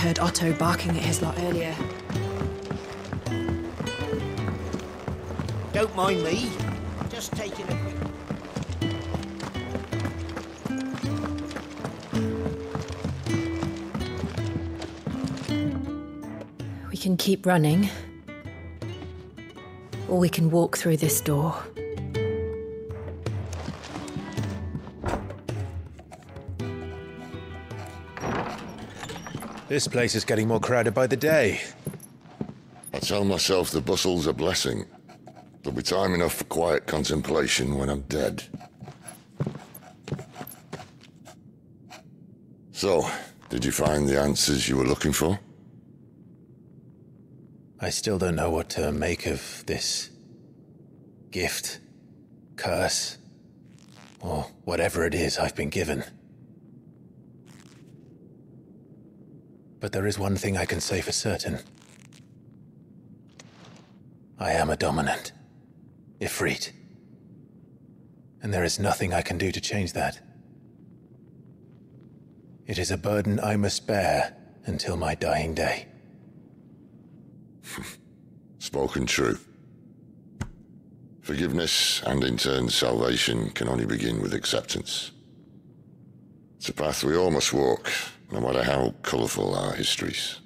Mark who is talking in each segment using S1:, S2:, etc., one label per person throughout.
S1: heard Otto barking at his lot earlier.
S2: Don't mind me. Just taking a quick...
S1: We can keep running, or we can walk through this door.
S3: This place is getting more crowded by the day.
S4: I tell myself the bustle's a blessing. There'll be time enough for quiet contemplation when I'm dead. So, did you find the answers you were looking for?
S3: I still don't know what to make of this gift, curse, or whatever it is I've been given. But there is one thing I can say for certain. I am a dominant, Ifrit. And there is nothing I can do to change that. It is a burden I must bear until my dying day.
S4: Spoken true. Forgiveness, and in turn salvation, can only begin with acceptance. It's a path we all must walk, no matter how colourful our histories.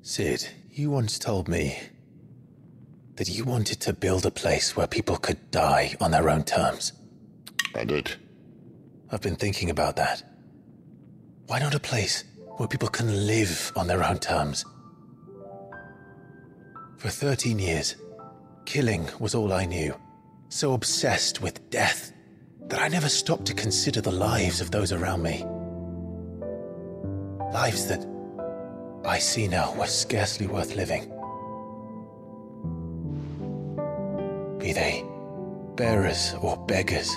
S3: Sid, you once told me that you wanted to build a place where people could die on their own terms.
S4: I did.
S3: I've been thinking about that. Why not a place where people can live on their own terms? For 13 years, killing was all I knew. So obsessed with death that I never stopped to consider the lives of those around me. Lives that I see now were scarcely worth living. Be they bearers or beggars,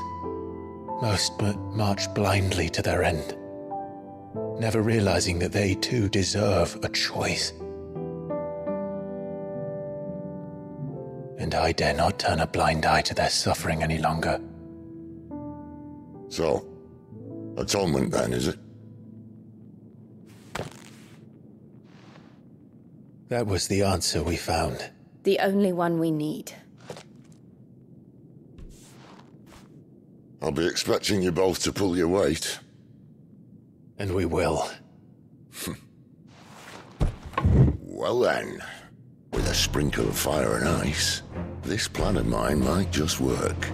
S3: most march blindly to their end, never realizing that they too deserve a choice. And I dare not turn a blind eye to their suffering any longer.
S4: So, atonement then, is it?
S3: That was the answer we found.
S1: The only one we need.
S4: I'll be expecting you both to pull your weight.
S3: And we will.
S4: Well then, with a sprinkle of fire and ice, this plan of mine might just work.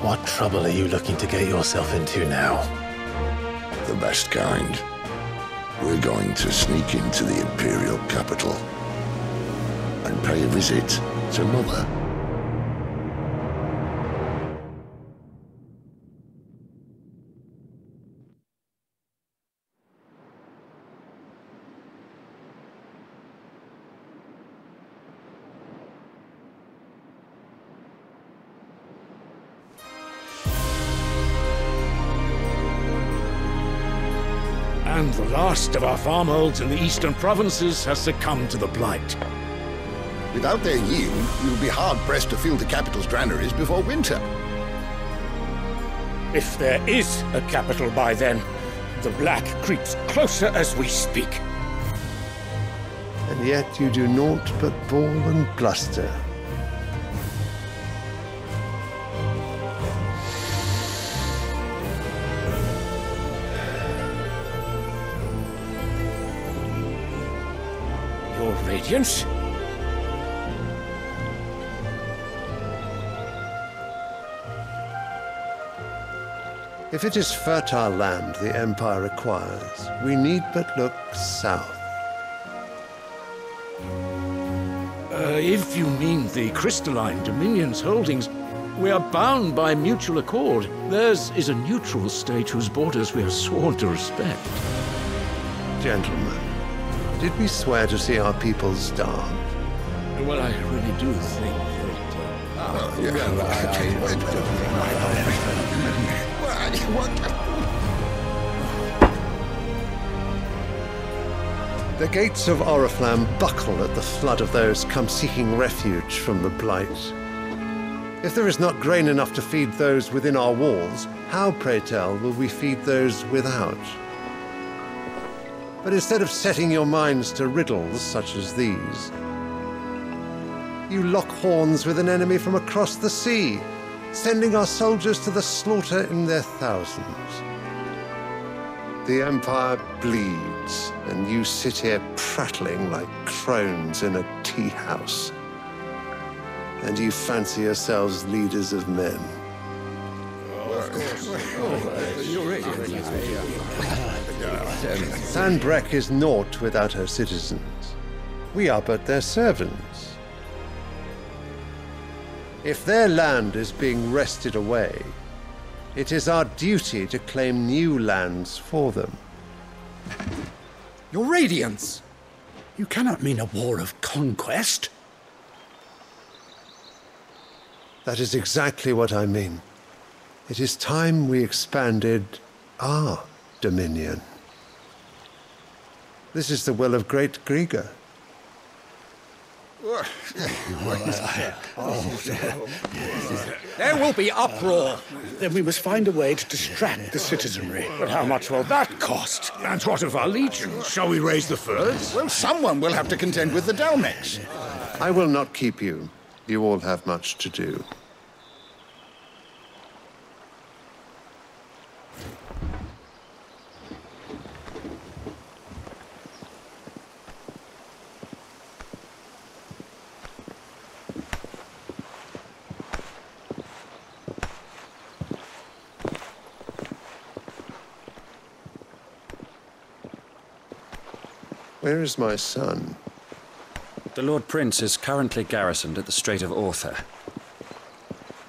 S3: What trouble are you looking to get yourself into now?
S4: The best kind. We're going to sneak into the Imperial capital and pay a visit to Mother.
S5: And the last of our farmholds in the eastern provinces has succumbed to the blight.
S6: Without their yield, you'll be hard-pressed to fill the capital's granaries before winter.
S5: If there is a capital by then, the black creeps closer as we speak.
S7: And yet you do naught but bawl and bluster.
S5: Your Radiance?
S7: If it is fertile land the Empire requires, we need but look south.
S5: If you mean the crystalline Dominion's holdings, we are bound by mutual accord. Theirs is a neutral state whose borders we are sworn to respect.
S7: Gentlemen, did we swear to see our people starve?
S5: Well, I really do think
S7: The gates of Oriflamme buckle at the flood of those come seeking refuge from the Blight. If there is not grain enough to feed those within our walls, how, pray tell, will we feed those without? But instead of setting your minds to riddles such as these, you lock horns with an enemy from across the sea, sending our soldiers to the slaughter in their thousands. The Empire bleeds, and you sit here prattling like crones in a tea house. And you fancy yourselves leaders of men. Sanbreque is naught without her citizens. We are but their servants. If their land is being wrested away, it is our duty to claim new lands for them.
S8: Your Radiance! You cannot mean a war of conquest.
S7: That is exactly what I mean. It is time we expanded our dominion. This is the will of great Griga.
S8: There will be uproar. Then we must find a way to distract the citizenry. But how much will that cost?
S5: And what of our legions? Shall we raise the furs?
S6: Well, someone will have to contend with the Dhalmekians.
S7: I will not keep you. You all have much to do. Where is my son?
S9: The Lord Prince is currently garrisoned at the Strait of Arthur.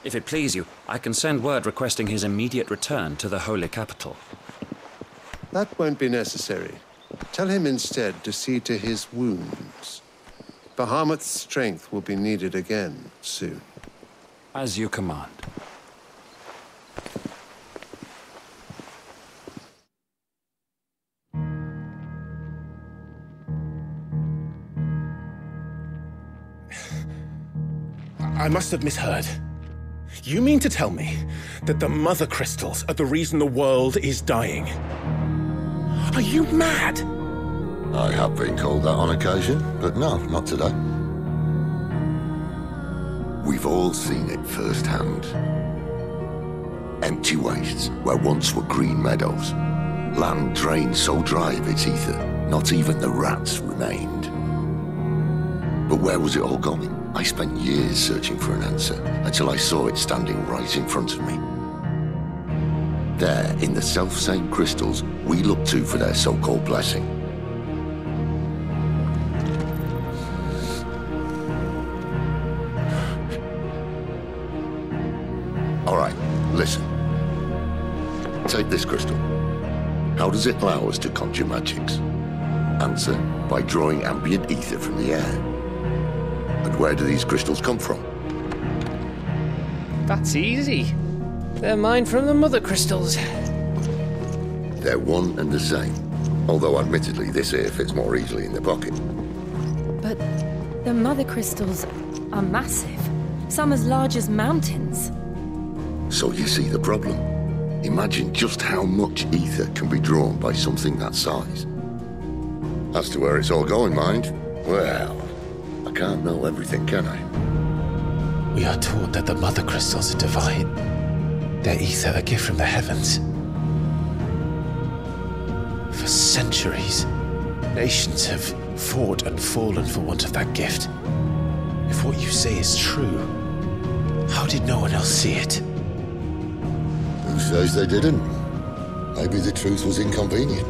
S9: If it please you, I can send word requesting his immediate return to the Holy Capital.
S7: That won't be necessary. Tell him instead to see to his wounds. Bahamut's strength will be needed again soon.
S9: As you command.
S10: I must have misheard. You mean to tell me that the mother crystals are the reason the world is dying? Are you mad?
S4: I have been called that on occasion, but no, not today. We've all seen it firsthand. Empty wastes where once were green meadows. Land drained so dry of its ether, not even the rats remained. But where was it all going? I spent years searching for an answer, until I saw it standing right in front of me. There, in the self-same crystals we look to for their so-called blessing. All right, listen. Take this crystal. How does it allow us to conjure magics? Answer, by drawing ambient ether from the air. And where do these crystals come from?
S11: That's easy. They're mined from the mother crystals.
S4: They're one and the same. Although admittedly this here fits more easily in the pocket.
S1: But the mother crystals are massive. Some as large as mountains.
S4: So you see the problem. Imagine just how much ether can be drawn by something that size. As to where it's all going, mind, well, I can't know everything, can I?
S3: We are taught that the mother crystals are divine. Their ether a gift from the heavens. For centuries, nations have fought and fallen for want of that gift. If what you say is true, how did no one else see it?
S4: Who says they didn't? Maybe the truth was inconvenient.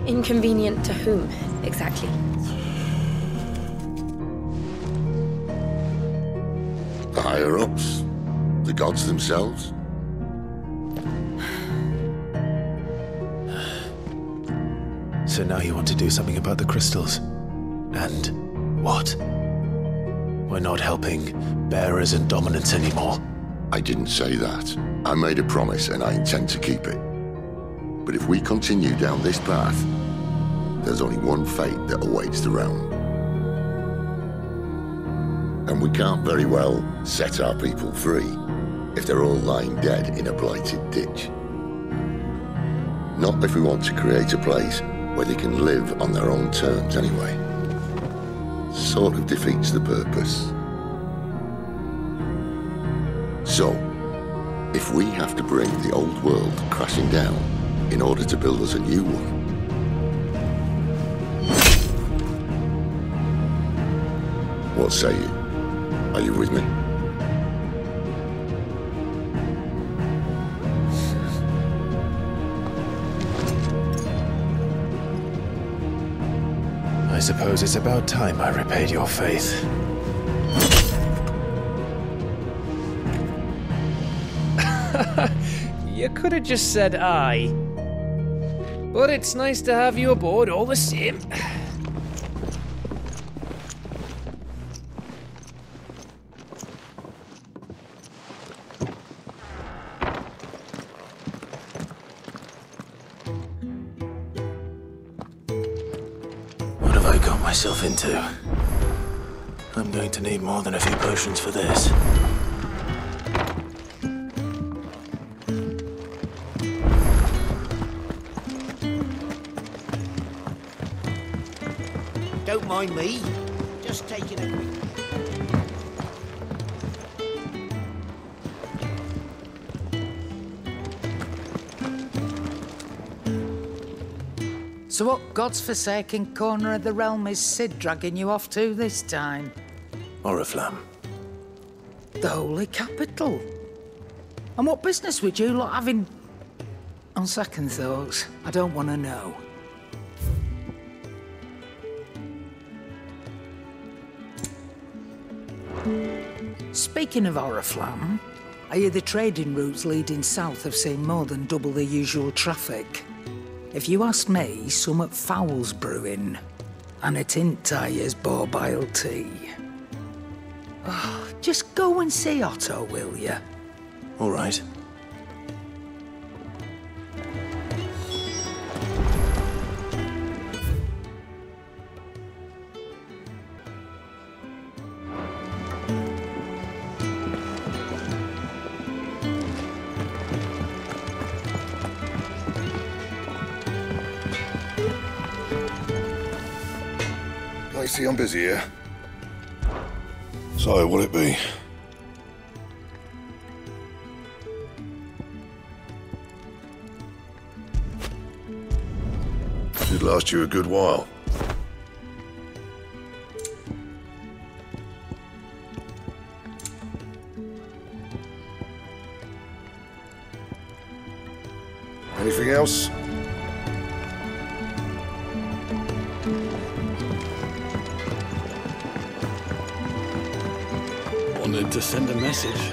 S1: Inconvenient to whom, exactly?
S4: The higher-ups, the gods themselves.
S3: So now you want to do something about the crystals? And what? We're not helping bearers and dominants anymore.
S4: I didn't say that. I made a promise and I intend to keep it. But if we continue down this path, there's only one fate that awaits the realm. And we can't very well set our people free if they're all lying dead in a blighted ditch. Not if we want to create a place where they can live on their own terms anyway. Sort of defeats the purpose. So, if we have to bring the old world crashing down in order to build us a new one, what say you? Are you with me?
S3: I suppose it's about time I repaid your faith.
S11: You could have just said aye. But it's nice to have you aboard all the same.
S3: What have I got myself into? I'm going to need more than a few potions for this.
S2: Don't mind me. Just taking a quick...
S12: So what God's forsaken corner of the realm is Cid dragging you off to this time?
S3: Oriflamme.
S12: The Holy Capital. And what business would you lot having... On second thoughts, I don't want to know. Speaking of Oriflamme, I hear the trading routes leading south have seen more than double the usual traffic. If you ask me, summat foul's brewing, and a tint tires borbile tea. Oh, just go and see Otto, will you?
S3: All right.
S6: I see I'm busy here. So, what'll it be? Should last you a good while. Anything else?
S5: Wanted to send a message.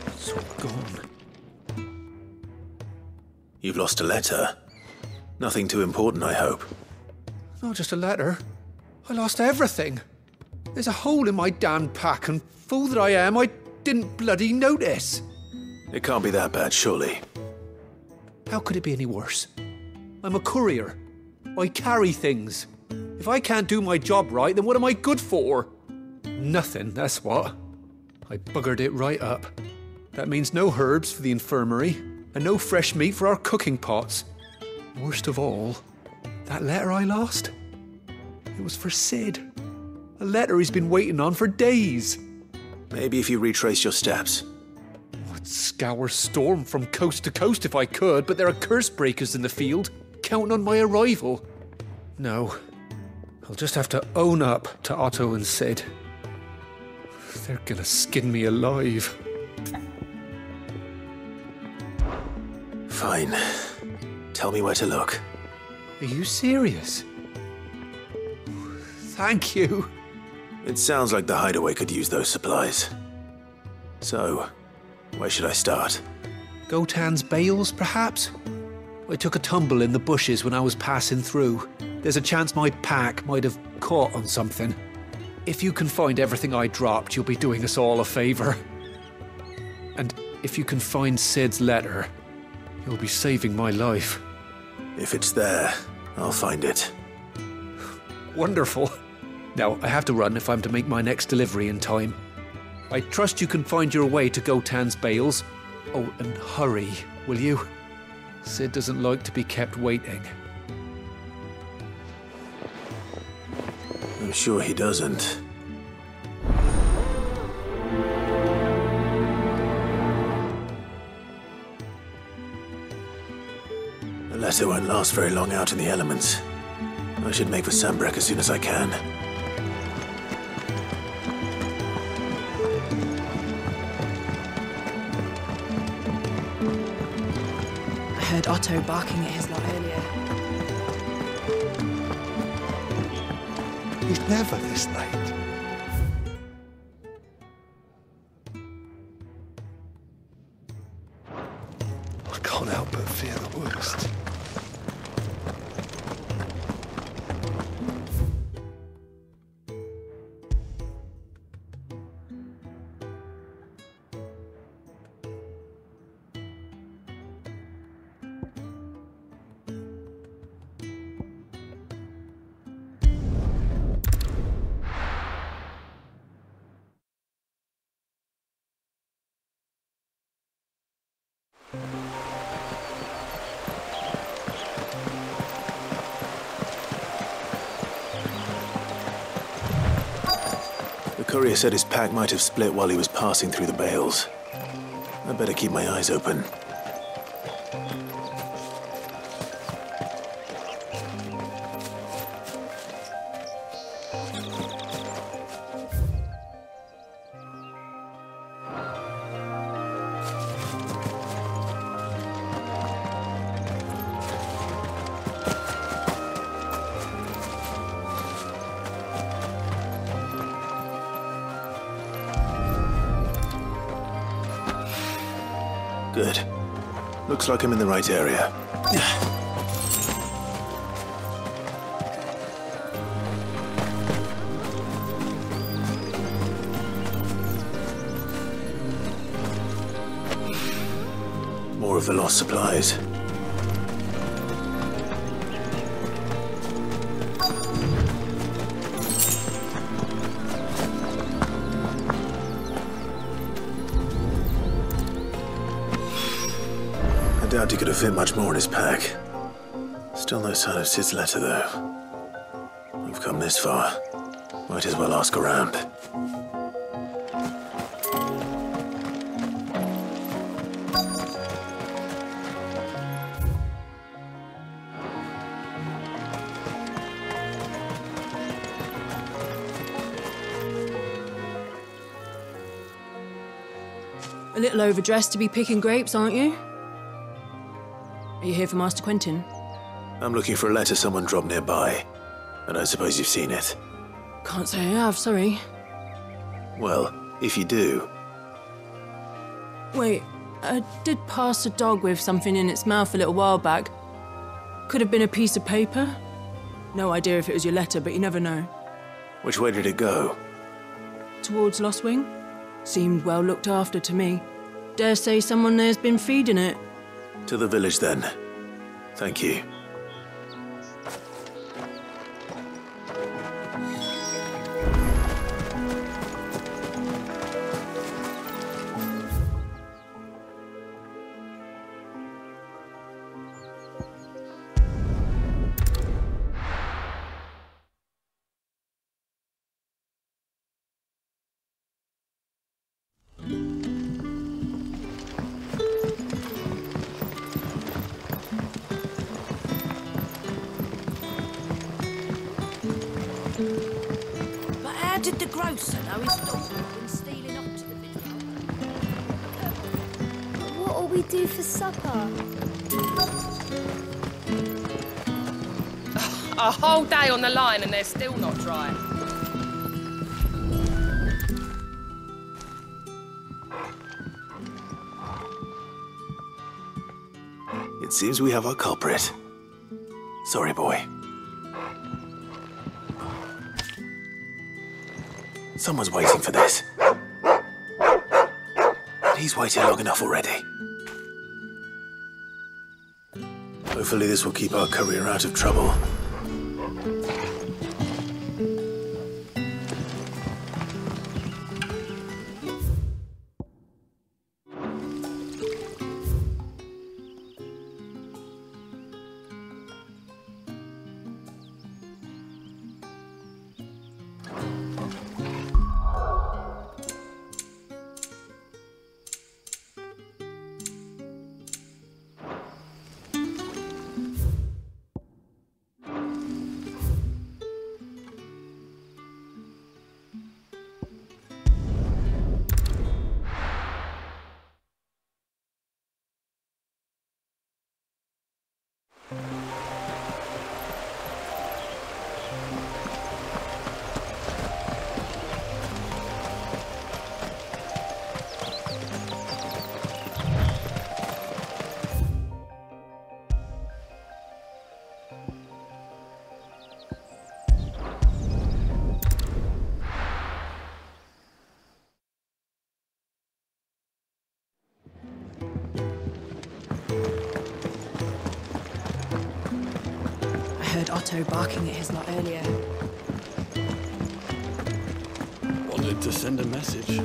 S3: It's all gone. You've lost a letter. Nothing too important, I hope.
S13: Not just a letter. I lost everything. There's a hole in my damn pack, and fool that I am, I didn't bloody notice.
S3: It can't be that bad, surely.
S13: How could it be any worse? I'm a courier. I carry things. If I can't do my job right, then what am I good for? Nothing, that's what. I buggered it right up. That means no herbs for the infirmary, and no fresh meat for our cooking pots. Worst of all, that letter I lost? It was for Cid. A letter he's been waiting on for days.
S3: Maybe if you retrace your steps.
S13: I'd scour Storm from coast to coast if I could, but there are curse breakers in the field, counting on my arrival. No. I'll just have to own up to Otto and Cid. They're gonna skin me alive.
S3: Fine. Tell me where to look.
S13: Are you serious? Thank you.
S3: It sounds like the hideaway could use those supplies. So, where should I start?
S13: Gotan's bales, perhaps? I took a tumble in the bushes when I was passing through. There's a chance my pack might have caught on something. If you can find everything I dropped, you'll be doing us all a favor. And if you can find Cid's letter, you'll be saving my life.
S3: If it's there, I'll find it.
S13: Wonderful. Now, I have to run if I'm to make my next delivery in time. I trust you can find your way to Gotan's bales. Oh, and hurry, will you? Sid doesn't like to be kept waiting.
S3: I'm sure he doesn't. The letter won't last very long out in the elements. I should make for Sanbreque as soon as I can.
S1: I heard Otto barking at his lot earlier.
S7: He's never this late. I can't help but fear the worst.
S3: The courier said his pack might have split while he was passing through the bales. I'd better keep my eyes open. Good. Looks like I'm in the right area. More of the lost supplies. I doubt he could have fit much more in his pack. Still no sign of Sid's letter, though. We've come this far. Might as well ask around.
S1: A little overdressed to be picking grapes, aren't you? Are you here for Master Quentin?
S3: I'm looking for a letter someone dropped nearby. I don't suppose you've seen it.
S1: Can't say I have, sorry.
S3: Well, if you do...
S1: Wait, I did pass a dog with something in its mouth a little while back. Could have been a piece of paper. No idea if it was your letter, but you never know.
S3: Which way did it go?
S1: Towards Lost Wing. Seemed well looked after to me. Dare say someone there's been feeding it.
S3: To the village, then. Thank you.
S2: Did the grocer know his dog had been stealing up to the village?
S14: What'll we do for supper?
S15: A whole day on the line and they're still not dry.
S3: It seems we have our culprit. Sorry, boy. Someone's waiting for this. He's waited long enough already. Hopefully this will keep our courier out of trouble.
S1: heard Otto barking at his lot earlier.
S10: Wanted to send a message.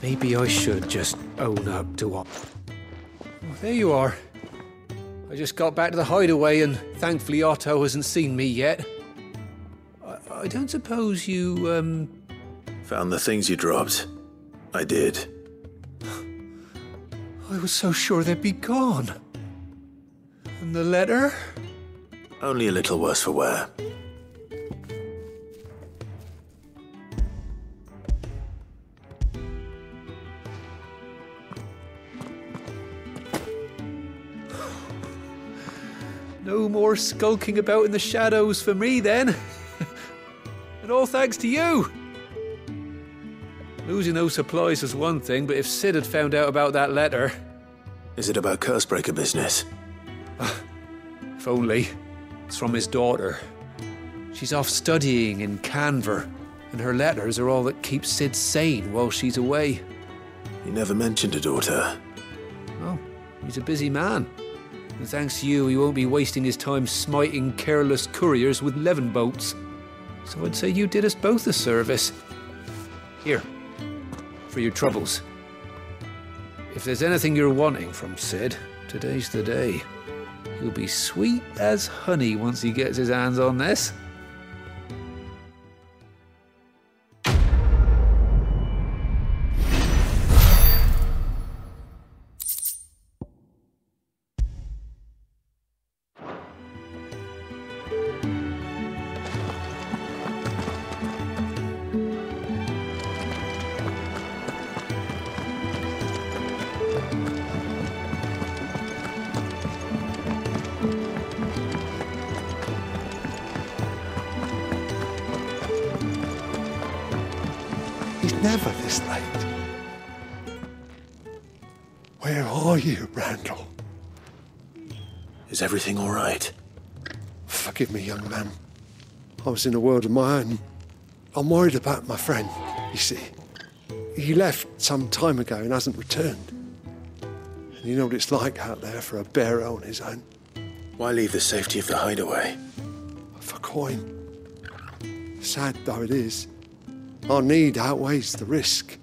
S13: Maybe I should just own up to what... Oh, there you are. I just got back to the hideaway and thankfully Otto hasn't seen me yet. I don't suppose you,
S3: Found the things you dropped. I did.
S13: I was so sure they'd be gone. And the letter?
S3: Only a little worse for wear.
S13: No more skulking about in the shadows for me, then. And all thanks to you. Losing those supplies was one thing, but if Sid had found out about that letter...
S3: Is it about Cursebreaker business?
S13: If only. It's from his daughter. She's off studying in Canver, and her letters are all that keeps Sid sane while she's away.
S3: He never mentioned a daughter.
S13: Oh, he's a busy man. And thanks to you, he won't be wasting his time smiting careless couriers with levin bolts. So I'd say you did us both a service. Here, for your troubles. If there's anything you're wanting from Sid, today's the day. He'll be sweet as honey once he gets his hands on this.
S7: Never this late. Where are you, Randall?
S3: Is everything all right?
S7: Forgive me, young man. I was in a world of my own. I'm worried about my friend, you see. He left some time ago and hasn't returned. And you know what it's like out there for a bearer on his own.
S3: Why leave the safety of the hideaway?
S7: For coin. Sad though it is, our need outweighs the risk.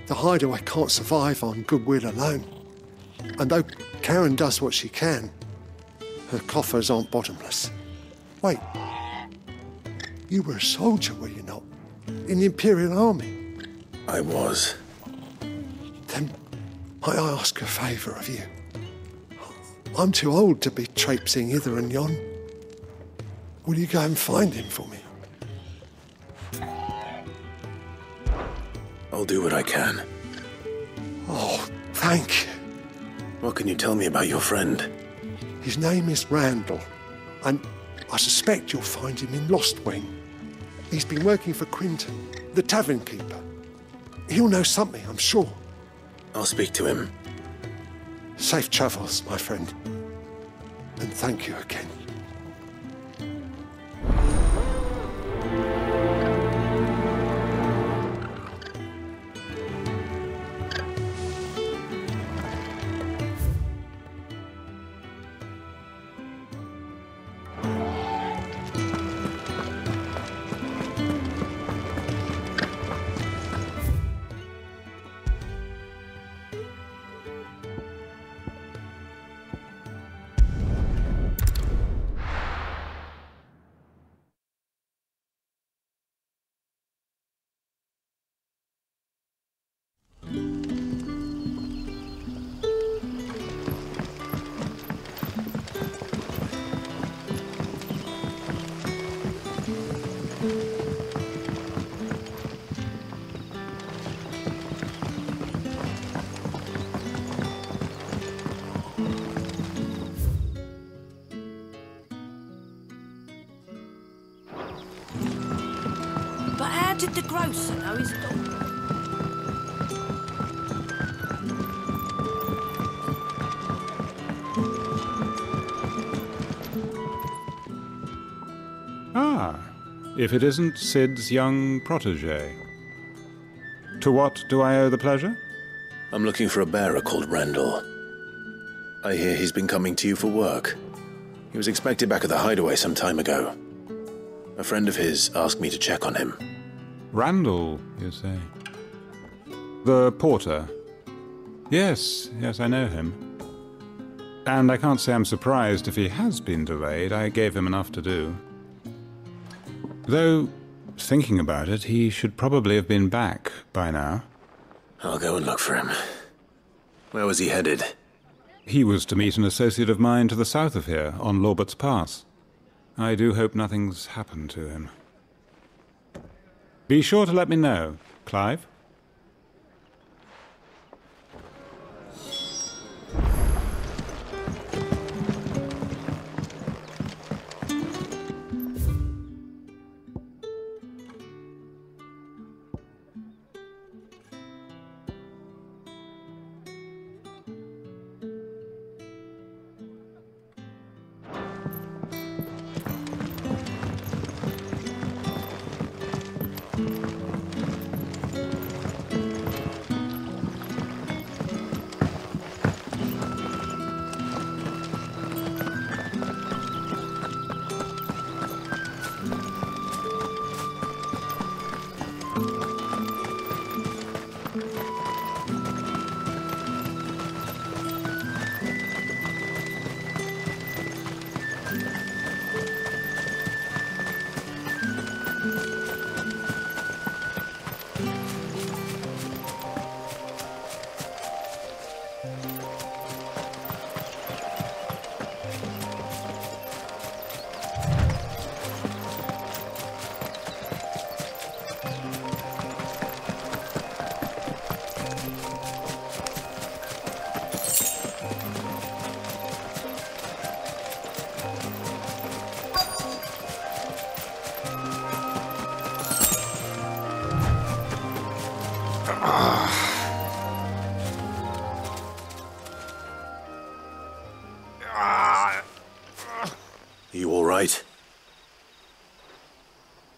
S7: The hideaway can't survive on goodwill alone. And though Karen does what she can, her coffers aren't bottomless. Wait, you were a soldier, were you not? In the Imperial Army?
S3: I was.
S7: Then might I ask a favour of you? I'm too old to be traipsing hither and yon. Will you go and find him for me?
S3: I'll do what I can.
S7: Oh, thank you.
S3: What can you tell me about your friend?
S7: His name is Randall, and I suspect you'll find him in Lost Wing. He's been working for Quinton, the tavern keeper. He'll know something, I'm sure.
S3: I'll speak to him.
S7: Safe travels, my friend. And thank you again.
S2: But how did the grocer know his daughter?
S16: Ah, if it isn't Sid's young protege. To what do I owe the pleasure?
S3: I'm looking for a bearer called Randall. I hear he's been coming to you for work.
S17: He was expected back at the hideaway some time ago. A friend of his asked me to check on him.
S16: Randall, you say? The porter? Yes, I know him. And I can't say I'm surprised if he has been delayed. I gave him enough to do. Though, thinking about it, he should probably have been back by now.
S17: I'll go and look for him. Where was he headed?
S16: He was to meet an associate of mine to the south of here, on Lorbert's Pass. I do hope nothing's happened to him. Be sure to let me know, Clive.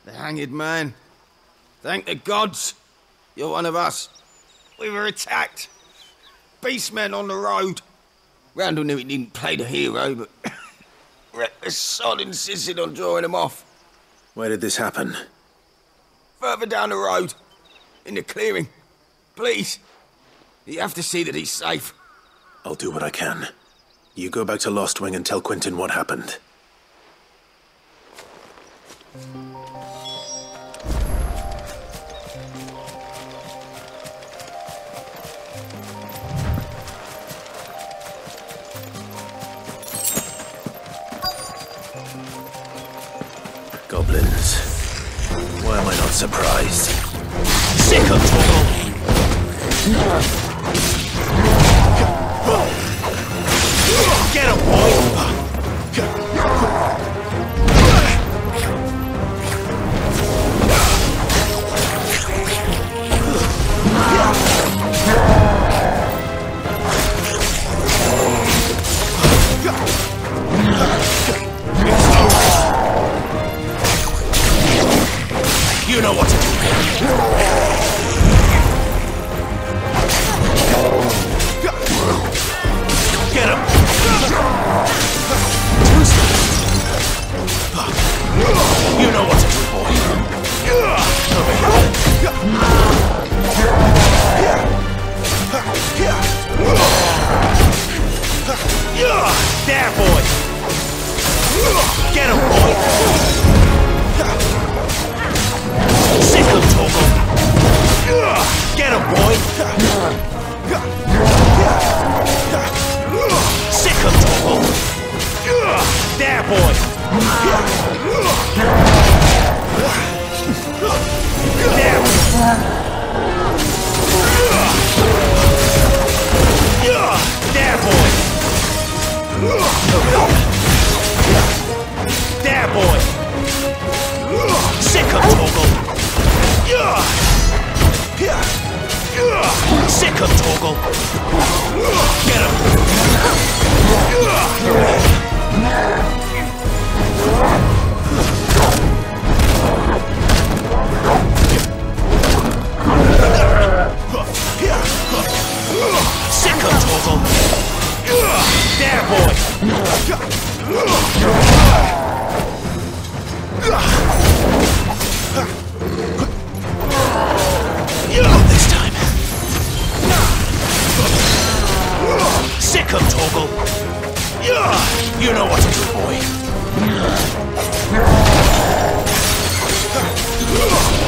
S18: The hanged man. Thank the gods. You're one of us. We were attacked. Beastmen on the road. Randall knew he didn't play the hero, but the sod insisted on drawing him off.
S17: Where did this happen?
S18: Further down the road. In the clearing. Please. You have to see that he's safe.
S17: I'll do what I can. You go back to Lost Wing and tell Quentin what happened. Goblins. Why am I not surprised? Sick of trouble! Get him, boy! You know what to do. Get him! You know what to do, boy. There, boy. Get him, boy. Sick of Toggle! Get him, boy! Sick of Toggle! There, boy! There! There, boy! There, boy! Sick of Toggle! Sick of Toggle! Get him! Sick of Toggle! There, boy!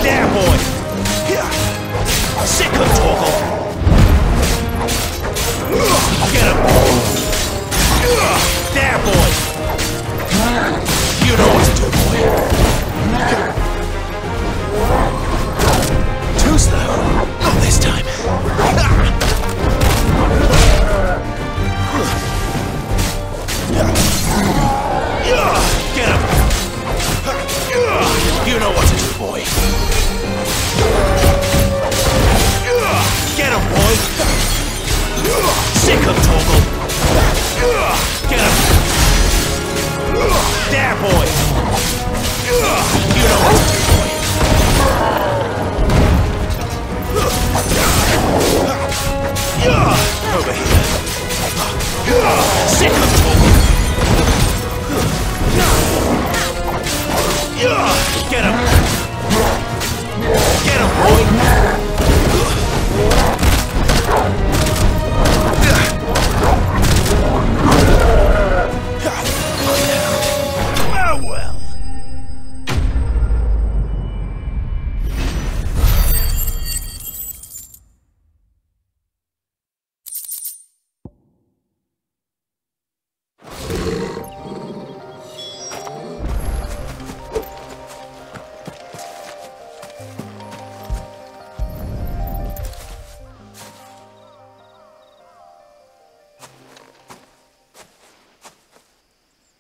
S18: There, boy! Sick of Torgal! Get him! There, boy! You know what to do, boy! Too slow. Not this time. Get him! You know what to do, boy. Get him, boy! Sick of Torgal! Get him! There, boy! You know what to do, boy. Over here. Sick of Torgal! Get him! Get him, boy! Oh, well.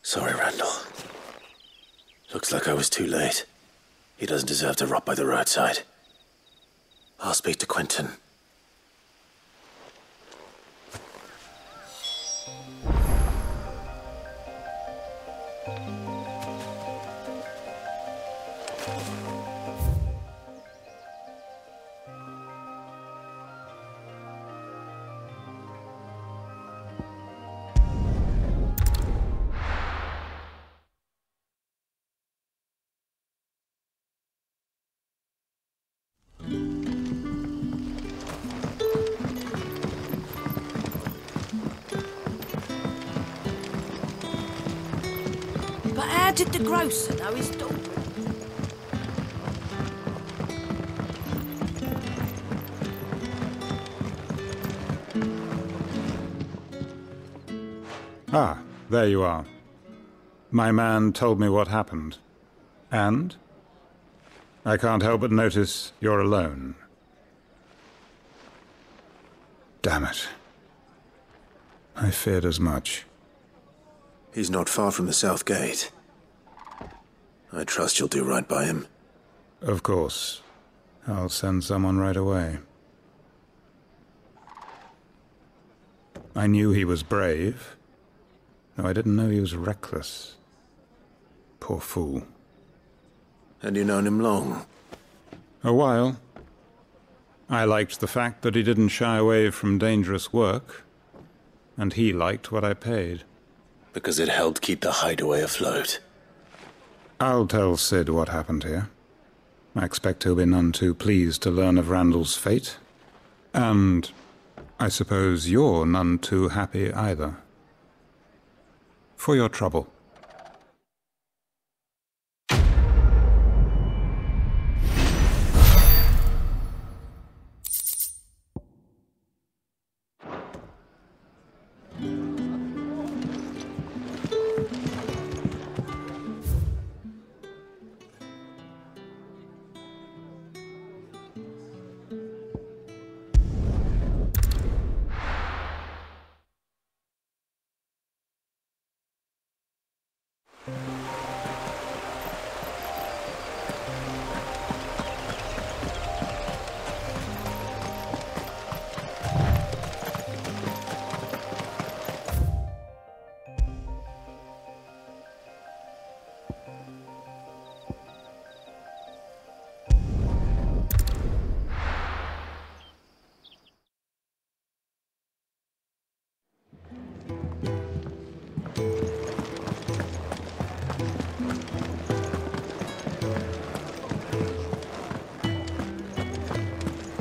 S17: Sorry, Randall. Looks like I was too late. He doesn't deserve to rot by the roadside. I'll speak to Quentin.
S2: How did the grocer know his daughter?
S16: Ah, there you are. My man told me what happened. And? I can't help but notice you're alone. Damn it. I feared as much.
S17: He's not far from the South Gate. I trust you'll do right by him.
S16: Of course. I'll send someone right away. I knew he was brave, though I didn't know he was reckless. Poor fool.
S17: Had you known him long?
S16: A while. I liked the fact that he didn't shy away from dangerous work, and he liked what I paid.
S17: Because it helped keep the hideaway afloat.
S16: I'll tell Sid what happened here. I expect he'll be none too pleased to learn of Randall's fate. And I suppose you're none too happy either. For your trouble.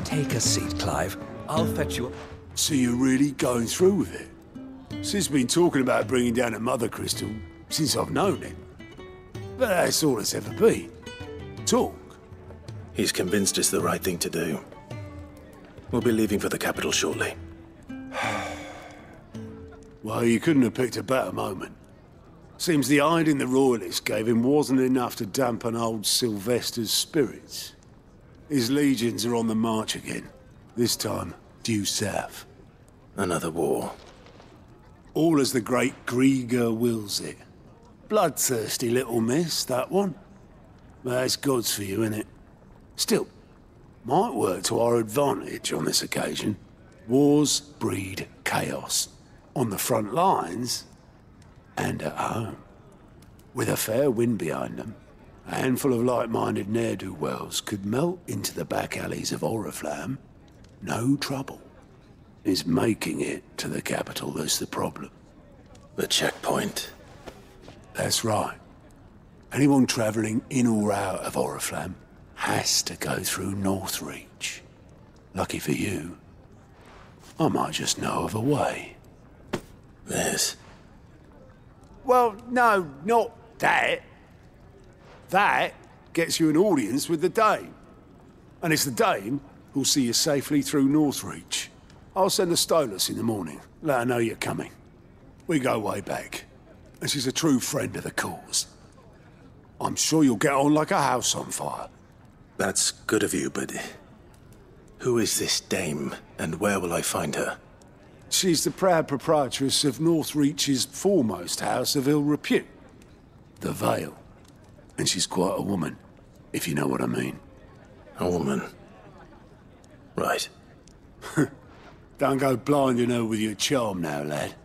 S19: Take a seat, Clive. I'll fetch you up.
S20: So you're really going through with it? Sid's been talking about bringing down a mother crystal since I've known him. But that's all it's ever been. Talk.
S17: He's convinced it's the right thing to do. We'll be leaving for the capital shortly.
S20: Well, you couldn't have picked a better moment. Seems the hiding the Royalists gave him wasn't enough to dampen old Sylvester's spirits. His legions are on the march again, this time due south.
S17: Another war.
S20: All as the great Grieger wills it. Bloodthirsty little miss, that one. That's God's for you, innit? Still, might work to our advantage on this occasion. Wars breed chaos. On the front lines, and at home. With a fair wind behind them, a handful of like-minded ne'er-do-wells could melt into the back alleys of Oriflamme. No trouble. It's making it to the capital that's the problem.
S17: The checkpoint.
S20: That's right. Anyone travelling in or out of Oriflamme has to go through Northreach. Lucky for you, I might just know of a way.
S17: This?
S20: Well, no, not that. That gets you an audience with the Dame. And it's the Dame who'll see you safely through Northreach. I'll send a Stolas in the morning, let her know you're coming. We go way back, and she's a true friend of the cause. I'm sure you'll get on like a house on fire.
S17: That's good of you, but who is this Dame, and where will I find her?
S20: She's the proud proprietress of Northreach's foremost house of ill repute, the Vale. And she's quite a woman, if you know what I mean.
S17: A woman? Right.
S20: Don't go blinding her with your charm now, lad.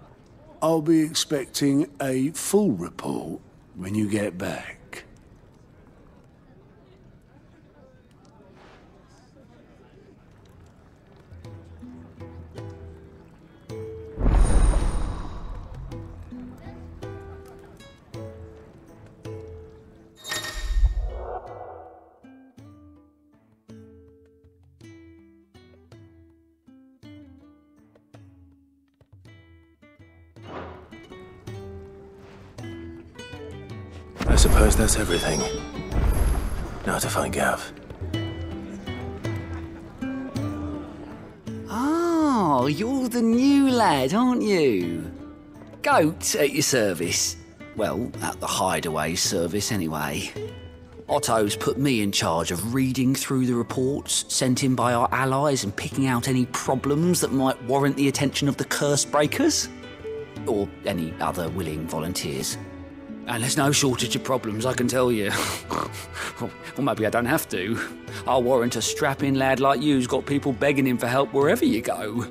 S20: I'll be expecting a full report when you get back.
S17: I suppose that's everything. Now to find Gav.
S19: Oh, you're the new lad, aren't you? Gaute at your service. Well, at the hideaway service anyway. Otto's put me in charge of reading through the reports sent in by our allies and picking out any problems that might warrant the attention of the curse breakers. Or any other willing volunteers. And there's no shortage of problems, I can tell you. Or maybe I don't have to. I'll warrant a strapping lad like you's got people begging him for help wherever you go.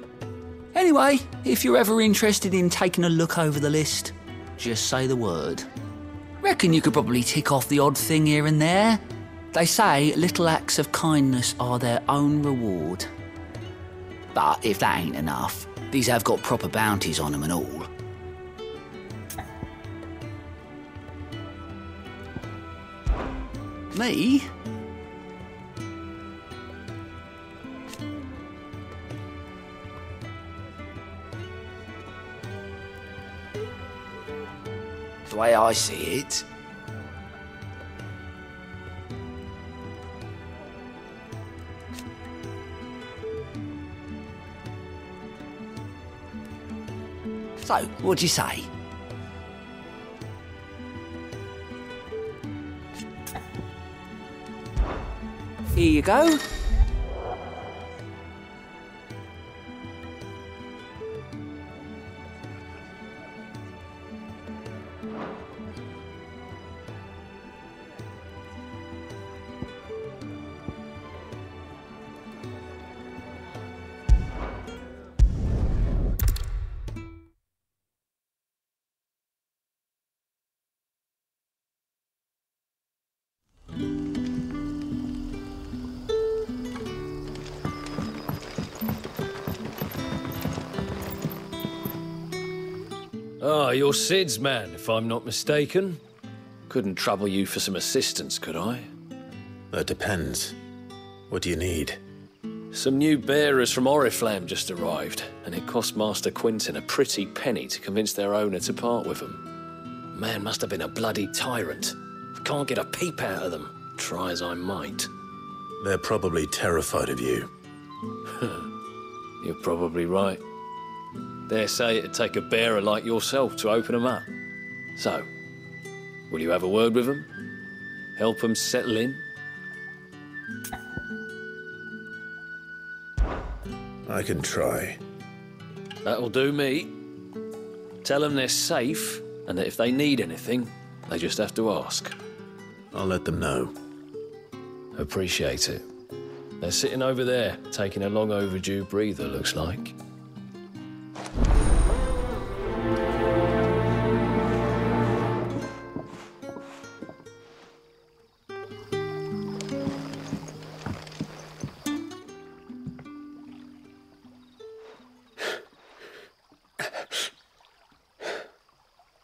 S19: Anyway, if you're ever interested in taking a look over the list, just say the word. Reckon you could probably tick off the odd thing here and there. They say little acts of kindness are their own reward. But if that ain't enough, these have got proper bounties on them and all. Me? The way I see it, so, what'd you say? Here you go.
S11: Ah, you're Sid's man, if I'm not mistaken. Couldn't trouble you for some assistance, could I?
S17: That depends. What do you need?
S11: Some new bearers from Oriflamme just arrived, and it cost Master Quinton a pretty penny to convince their owner to part with them. Man must have been a bloody tyrant. Can't get a peep out of them, try as I might.
S17: They're probably terrified of you.
S11: You're probably right. Dare say it'd take a bearer like yourself to open them up. So, will you have a word with them? Help them settle in?
S17: I can try.
S11: That'll do me. Tell them they're safe, and that if they need anything, they just have to ask.
S17: I'll let them know.
S11: Appreciate it. They're sitting over there, taking a long overdue breather, looks like.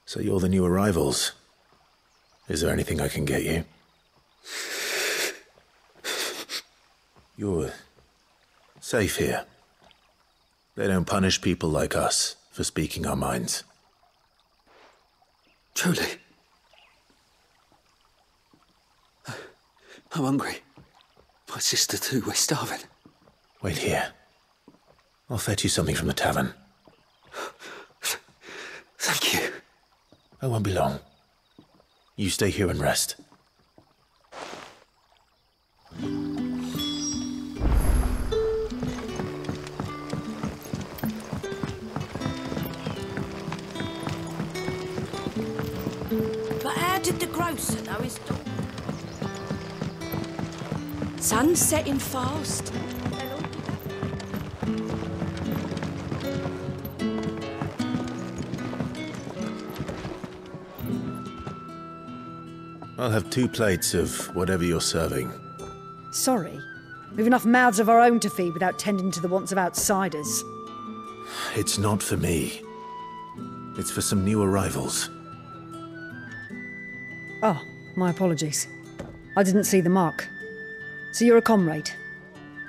S17: So you're the new arrivals. Is there anything I can get you? You're safe here. They don't punish people like us for speaking our minds.
S20: Truly. I'm hungry. My sister too, we're starving.
S17: Wait here. I'll fetch you something from the tavern.
S20: Thank you.
S17: I won't be long. You stay here and rest.
S2: But how did the grocer know his daughter? Sun's setting fast.
S17: I'll have 2 plates of whatever you're serving.
S21: Sorry. We've enough mouths of our own to feed without tending to the wants of outsiders.
S17: It's not for me. It's for some new arrivals.
S21: Oh, my apologies. I didn't see the mark. So you're a comrade.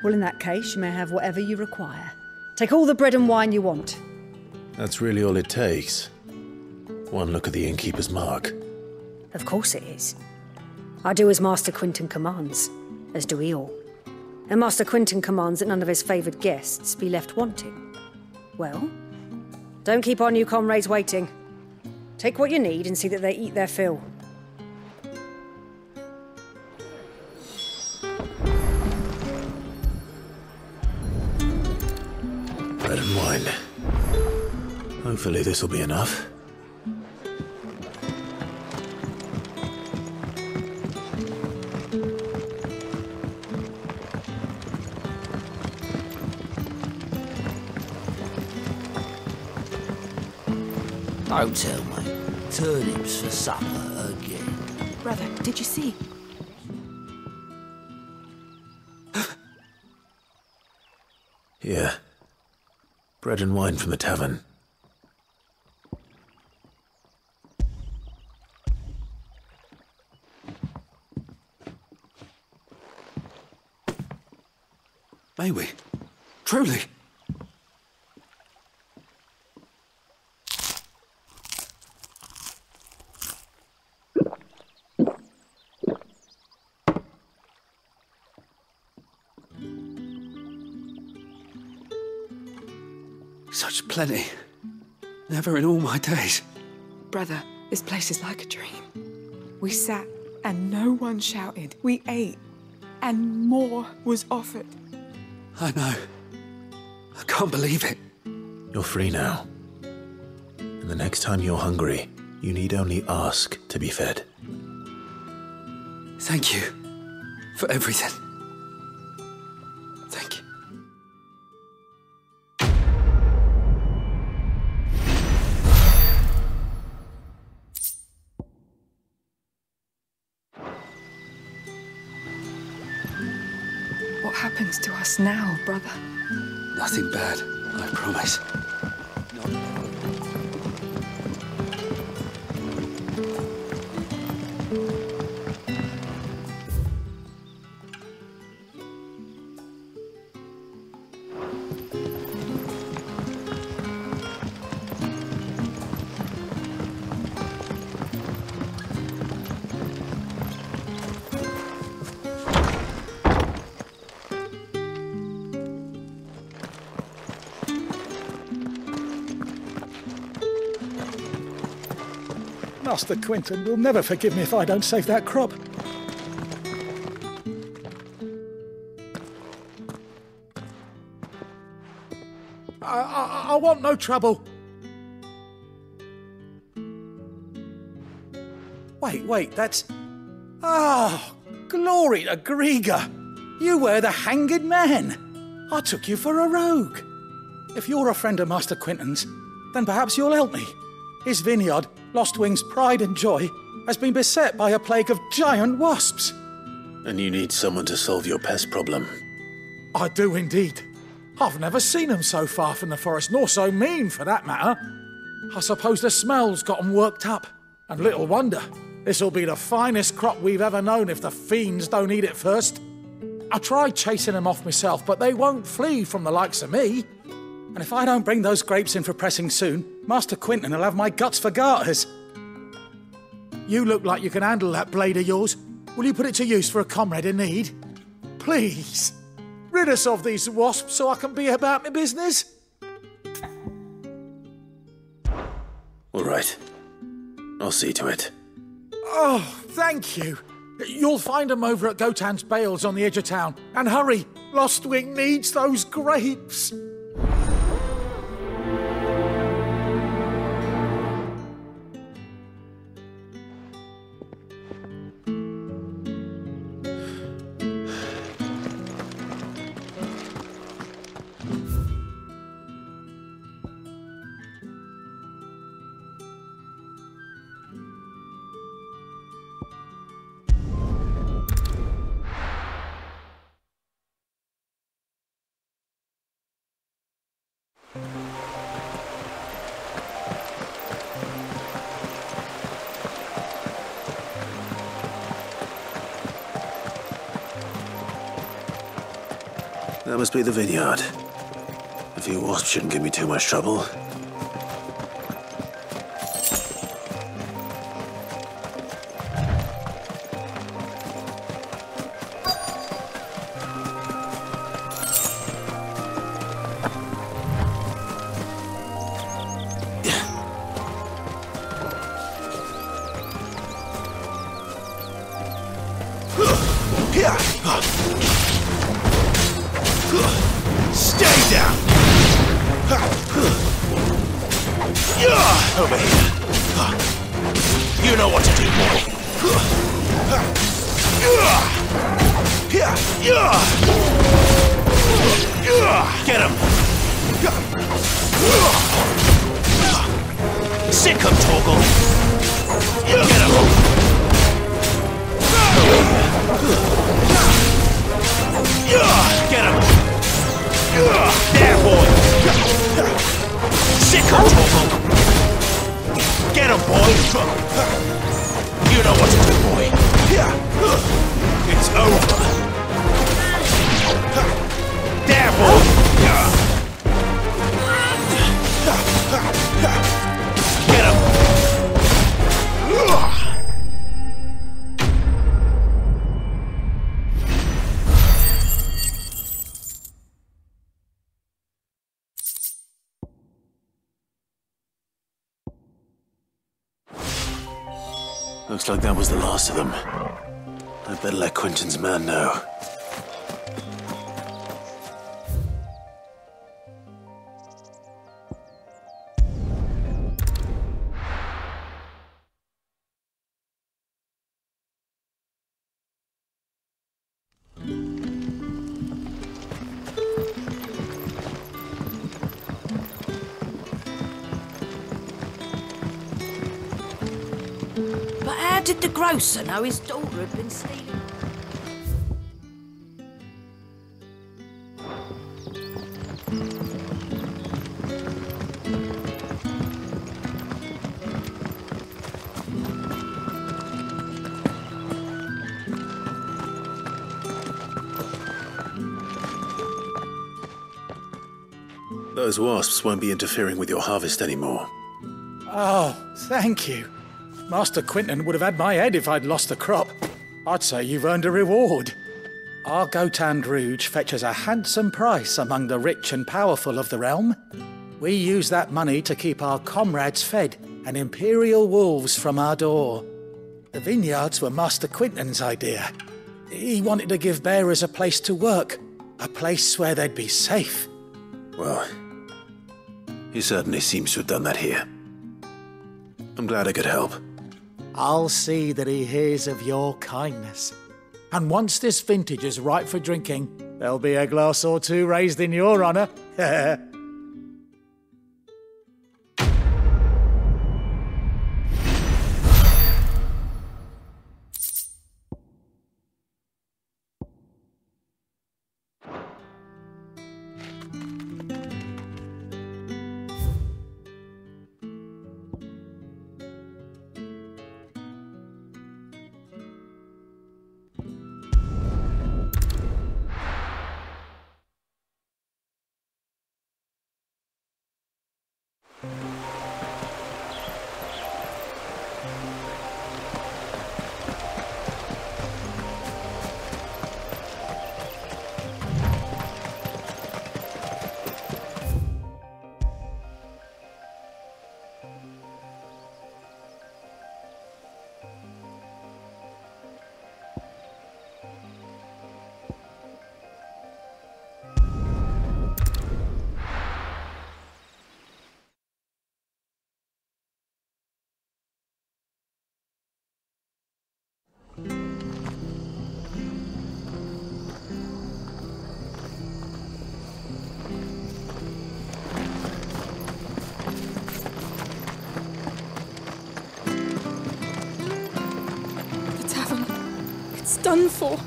S21: Well, in that case, you may have whatever you require. Take all the bread and wine you want.
S17: That's really all it takes. One look at the innkeeper's mark.
S21: Of course it is. I do as Master Quinton commands, as do we all. And Master Quinton commands that none of his favoured guests be left wanting. Well, don't keep our new comrades waiting. Take what you need and see that they eat their fill.
S17: Bread and wine. Hopefully this will be enough.
S19: Don't tell me. Turnips for supper again.
S22: Brother, did you see?
S17: Here. Bread and wine from the tavern.
S20: May we? Truly? Such plenty. Never in all my days.
S22: Brother, this place is like a dream. We sat and no one shouted. We ate and more was offered.
S20: I know. I can't believe it.
S17: You're free now. And the next time you're hungry, you need only ask to be fed.
S20: Thank you for everything. Thank you.
S22: What happens to us now, brother?
S20: Nothing bad, I promise.
S8: Master Quinton will never forgive me if I don't save that crop. I want no trouble. Wait, that's... Ah, glory to Griga! You were the hanged man! I took you for a rogue. If you're a friend of Master Quinton's, then perhaps you'll help me. His vineyard, Lostwing's pride and joy, has been beset by a plague of giant wasps.
S17: And you need someone to solve your pest problem.
S8: I do indeed. I've never seen them so far from the forest, nor so mean, for that matter. I suppose the smell's got them worked up. And little wonder. This'll be the finest crop we've ever known if the fiends don't eat it first. I tried chasing them off myself, but they won't flee from the likes of me. And if I don't bring those grapes in for pressing soon, Master Quinton will have my guts for garters. You look like you can handle that blade of yours. Will you put it to use for a comrade in need? Please. Rid us of these wasps so I can be about my business.
S17: All right. I'll see to it.
S8: Oh, thank you. You'll find them over at Gotan's bales on the edge of town. And hurry, Lostwing needs those grapes.
S17: That must be the vineyard. A few wasps shouldn't give me too much trouble.
S10: Stay down! Over here. You know what to do, boy. Get him! Sick him, Torgal! Get him! Get him! There, boy! Sick him, Torgal! Get him, boy! You know what to do, boy! It's over! There, boy! Get him!
S17: Looks like that was the last of them. I better let Quinton's man know.
S2: How did the grocer know his daughter had been stealing?
S17: Those wasps won't be interfering with your harvest anymore.
S8: Oh, thank you. Master Quinton would have had my head if I'd lost the crop. I'd say you've earned a reward. Our Gotan Rouge fetches a handsome price among the rich and powerful of the realm. We use that money to keep our comrades fed and Imperial wolves from our door. The vineyards were Master Quinton's idea. He wanted to give bearers a place to work, a place where they'd be safe.
S17: Well, he certainly seems to have done that here. I'm glad I could help.
S8: I'll see that he hears of your kindness. And once this vintage is ripe for drinking, there'll be a glass or two raised in your honour.
S22: Done for.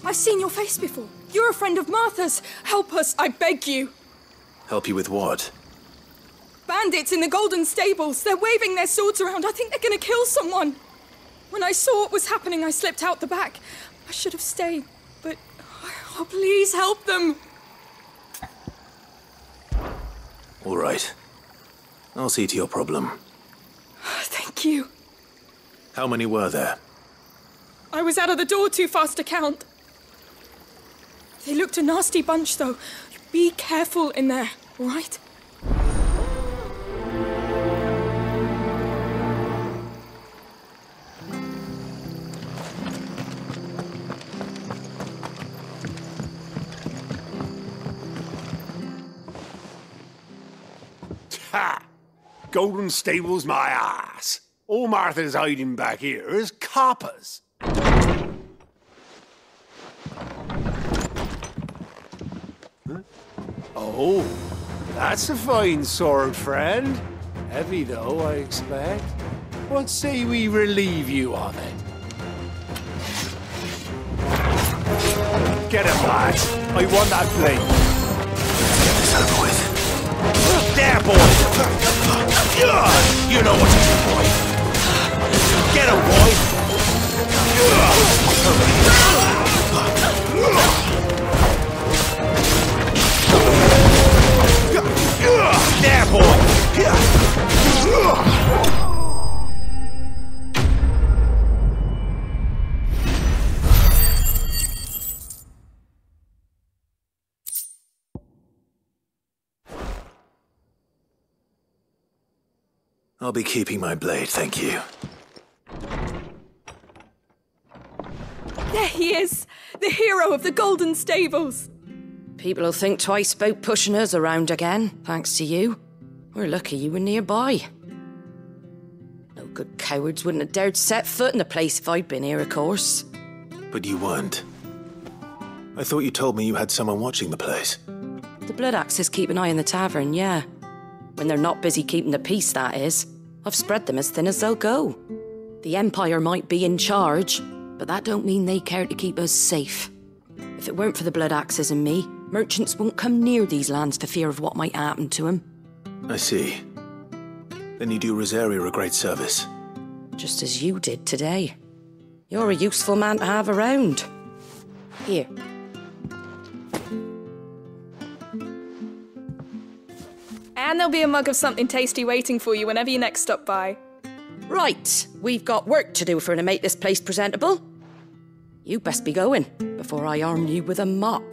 S22: I've seen your face before. You're a friend of Martha's. Help us, I beg you.
S17: Help you with what?
S22: Bandits in the Golden Stables. They're waving their swords around. I think they're going to kill someone. When I saw what was happening, I slipped out the back. I should have stayed, but... Oh, please help them.
S17: All right. I'll see to your problem.
S22: Thank you.
S17: How many were there?
S22: I was out of the door too fast to count. They looked a nasty bunch, though. Be careful in there, all right?
S20: Ha! Golden Stables my ass. All Martha's hiding back here is coppers. Huh? Oh, that's a fine sword, friend. Heavy, though, I expect. What say we relieve you of it? Get him, lads. I want that blade.
S17: Get this over with.
S20: There, boy! You know what to do, boy. Get him, boy! There, boy!
S17: I'll be keeping my blade, thank you.
S22: There he is! The hero of the Golden Stables!
S2: People will think twice about pushing us around again, thanks to you. We're lucky you were nearby. No good cowards wouldn't have dared set foot in the place if I'd been here, of course.
S17: But you weren't. I thought you told me you had someone watching the place.
S2: The Blood Axes keep an eye on the tavern, yeah. When they're not busy keeping the peace, that is. I've spread them as thin as they'll go. The Empire might be in charge, but that don't mean they care to keep us safe. If it weren't for the Blood Axes and me, merchants won't come near these lands for fear of what might happen to them.
S17: I see. Then you do Rosaria a great service.
S2: Just as you did today. You're a useful man to have around. Here.
S22: And there'll be a mug of something tasty waiting for you whenever you next stop by.
S2: Right, we've got work to do if we're to make this place presentable. You best be going, before I arm you with a mop.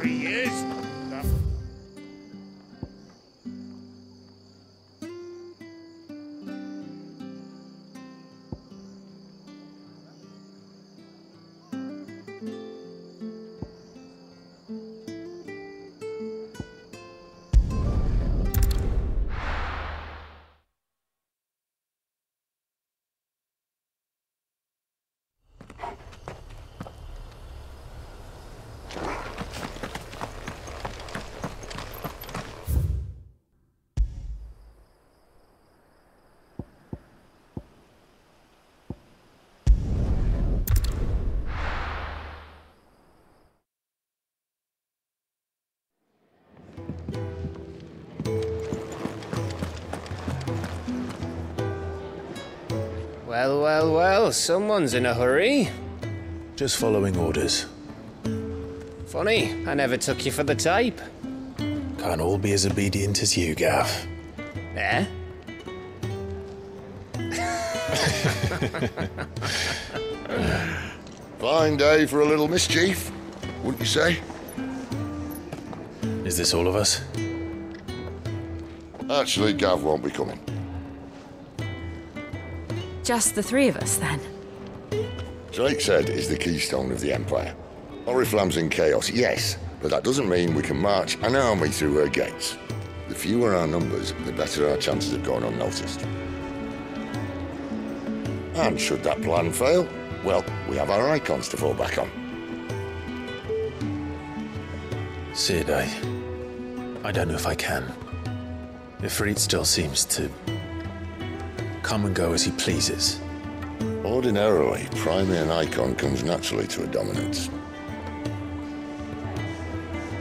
S6: he is.
S4: Well, well, well, someone's in a hurry.
S3: Just following orders.
S4: Funny, I never took you for the type.
S3: Can't all be as obedient as you, Gav.
S4: Eh?
S6: Fine day for a little mischief, wouldn't you say?
S3: Is this all of us?
S6: Actually, Gav won't be coming.
S9: Just the three of us, then?
S6: Drake's Head is the keystone of the Empire. Oriflamme's in chaos, yes, but that doesn't mean we can march an army through her gates. The fewer our numbers, the better our chances of going unnoticed. And should that plan fail, well, we have our icons to fall back on.
S3: Sid, I don't know if I can. Ifrit still seems to come and go as he pleases.
S6: Ordinarily, priming an icon comes naturally to a dominance.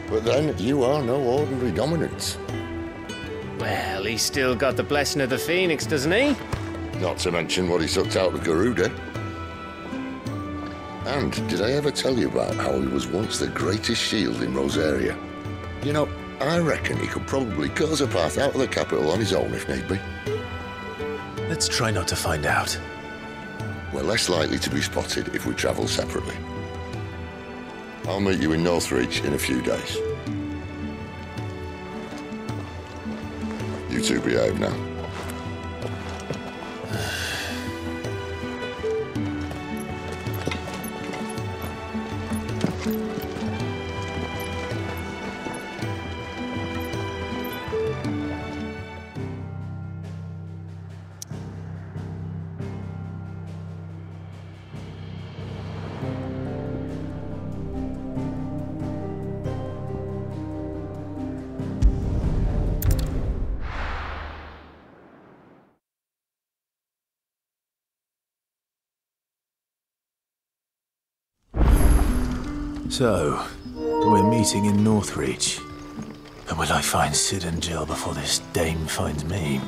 S6: But then, you are no ordinary dominance.
S4: Well, he's still got the blessing of the Phoenix, doesn't he?
S6: Not to mention what he sucked out of Garuda. And did I ever tell you about how he was once the greatest shield in Rosaria? You know, I reckon he could probably cut us a path out of the capital on his own if need be.
S3: Let's try not to find out.
S6: We're less likely to be spotted if we travel separately. I'll meet you in Northreach in a few days. You two behave now.
S3: So, we're meeting in Northreach. And will I find Sid and Jill before this dame finds me?